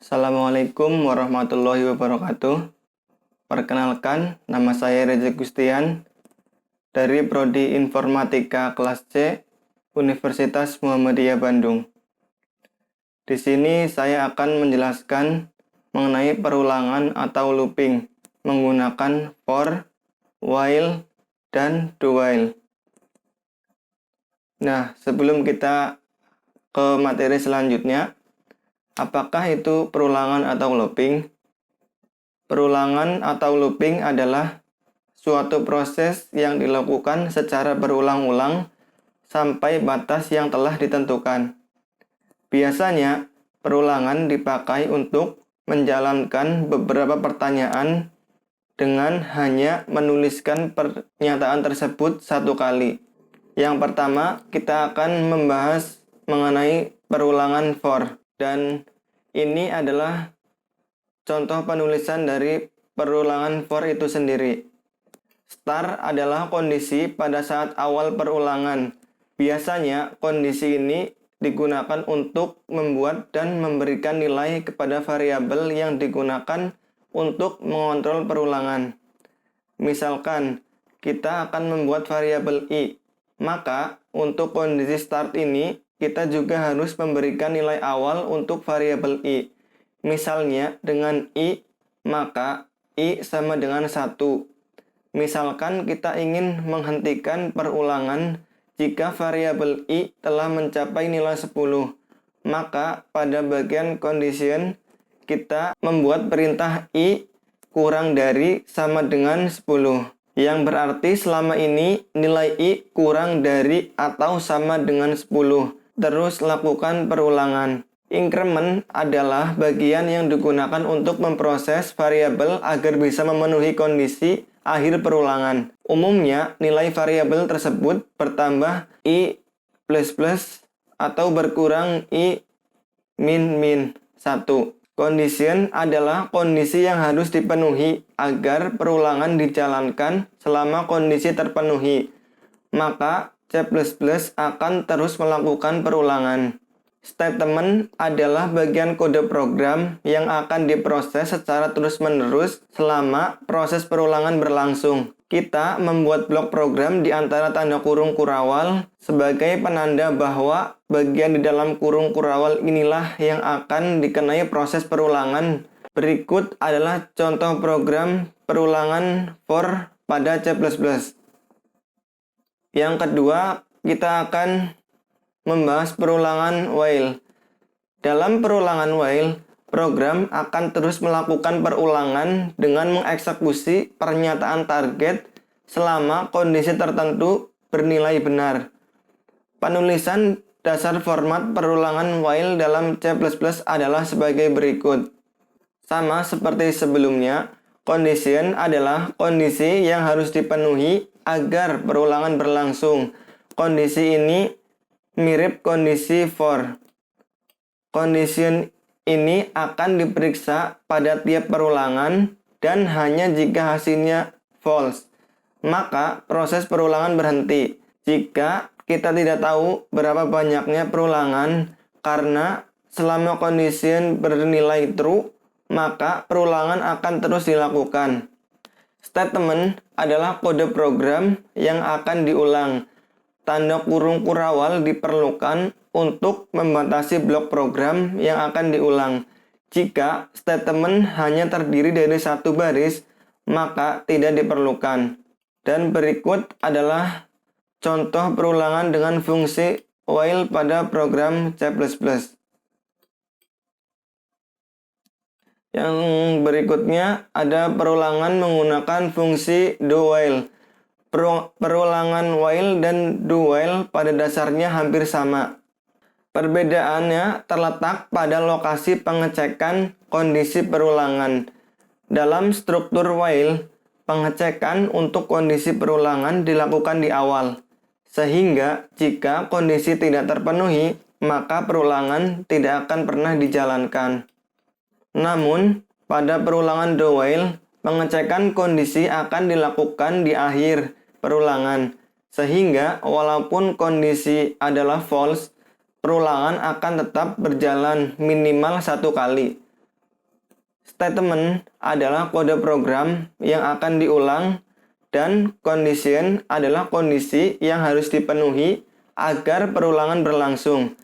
Assalamualaikum warahmatullahi wabarakatuh. Perkenalkan, nama saya Reza Gustian dari Prodi Informatika kelas C, Universitas Muhammadiyah Bandung. Di sini saya akan menjelaskan mengenai perulangan atau looping menggunakan for, while, dan do while. Nah, sebelum kita ke materi selanjutnya, apakah itu perulangan atau looping? Perulangan atau looping adalah suatu proses yang dilakukan secara berulang-ulang sampai batas yang telah ditentukan. Biasanya, perulangan dipakai untuk menjalankan beberapa pertanyaan dengan hanya menuliskan pernyataan tersebut satu kali. Yang pertama, kita akan membahas mengenai perulangan for, dan ini adalah contoh penulisan dari perulangan for itu sendiri. Start adalah kondisi pada saat awal perulangan. Biasanya, kondisi ini digunakan untuk membuat dan memberikan nilai kepada variabel yang digunakan untuk mengontrol perulangan. Misalkan, kita akan membuat variabel i. Maka, untuk kondisi start ini, kita juga harus memberikan nilai awal untuk variabel i. Misalnya, dengan i, maka i sama dengan 1. Misalkan kita ingin menghentikan perulangan jika variabel i telah mencapai nilai 10. Maka, pada bagian condition, kita membuat perintah i kurang dari sama dengan 10. Yang berarti selama ini nilai i kurang dari atau sama dengan 10. Terus lakukan perulangan. Increment adalah bagian yang digunakan untuk memproses variabel agar bisa memenuhi kondisi akhir perulangan. Umumnya, nilai variabel tersebut bertambah i++ atau berkurang i min 1. Condition adalah kondisi yang harus dipenuhi agar perulangan dijalankan selama kondisi terpenuhi. Maka C++ akan terus melakukan perulangan. Statement adalah bagian kode program yang akan diproses secara terus-menerus selama proses perulangan berlangsung. Kita membuat blok program di antara tanda kurung kurawal sebagai penanda bahwa bagian di dalam kurung kurawal inilah yang akan dikenai proses perulangan. Berikut adalah contoh program perulangan for pada C++. Yang kedua, kita akan membahas perulangan while. Dalam perulangan while, program akan terus melakukan perulangan dengan mengeksekusi pernyataan target selama kondisi tertentu bernilai benar. Penulisan dasar format perulangan while dalam C++ adalah sebagai berikut. Sama seperti sebelumnya, condition adalah kondisi yang harus dipenuhi agar perulangan berlangsung. Kondisi ini mirip kondisi for. Condition ini akan diperiksa pada tiap perulangan dan hanya jika hasilnya false, maka proses perulangan berhenti. Jika kita tidak tahu berapa banyaknya perulangan karena selama condition bernilai true, maka perulangan akan terus dilakukan. Statement adalah kode program yang akan diulang. Tanda kurung kurawal diperlukan untuk membatasi blok program yang akan diulang. Jika statement hanya terdiri dari satu baris, maka tidak diperlukan. Dan berikut adalah contoh perulangan dengan fungsi while pada program C++. Yang berikutnya ada perulangan menggunakan fungsi do while. Perulangan while dan do while pada dasarnya hampir sama. Perbedaannya terletak pada lokasi pengecekan kondisi perulangan. Dalam struktur while, pengecekan untuk kondisi perulangan dilakukan di awal. Sehingga jika kondisi tidak terpenuhi, maka perulangan tidak akan pernah dijalankan. Namun, pada perulangan do while, pengecekan kondisi akan dilakukan di akhir perulangan. Sehingga walaupun kondisi adalah false, perulangan akan tetap berjalan minimal satu kali. Statement adalah kode program yang akan diulang dan condition adalah kondisi yang harus dipenuhi agar perulangan berlangsung.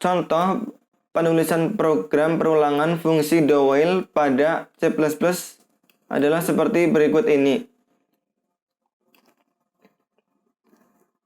Contoh penulisan program perulangan fungsi do while pada C++ adalah seperti berikut ini.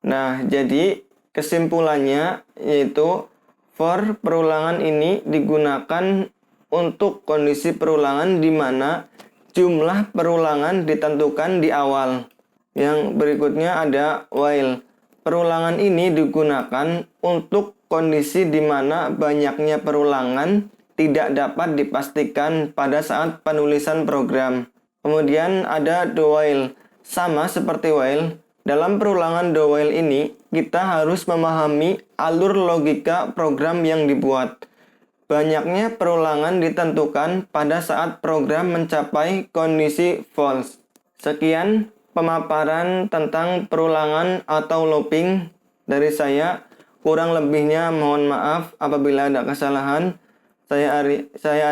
Nah, jadi kesimpulannya yaitu for perulangan ini digunakan untuk kondisi perulangan di mana jumlah perulangan ditentukan di awal. Yang berikutnya ada while. Perulangan ini digunakan untuk kondisi di mana banyaknya perulangan tidak dapat dipastikan pada saat penulisan program. Kemudian ada do while. Sama seperti while, dalam perulangan do while ini kita harus memahami alur logika program yang dibuat. Banyaknya perulangan ditentukan pada saat program mencapai kondisi false. Sekian pemaparan tentang perulangan atau looping dari saya. Kurang lebihnya mohon maaf apabila ada kesalahan. Saya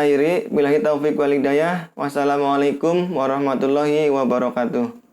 akhiri. Billahi taufiq wal hidayah. Wassalamualaikum warahmatullahi wabarakatuh.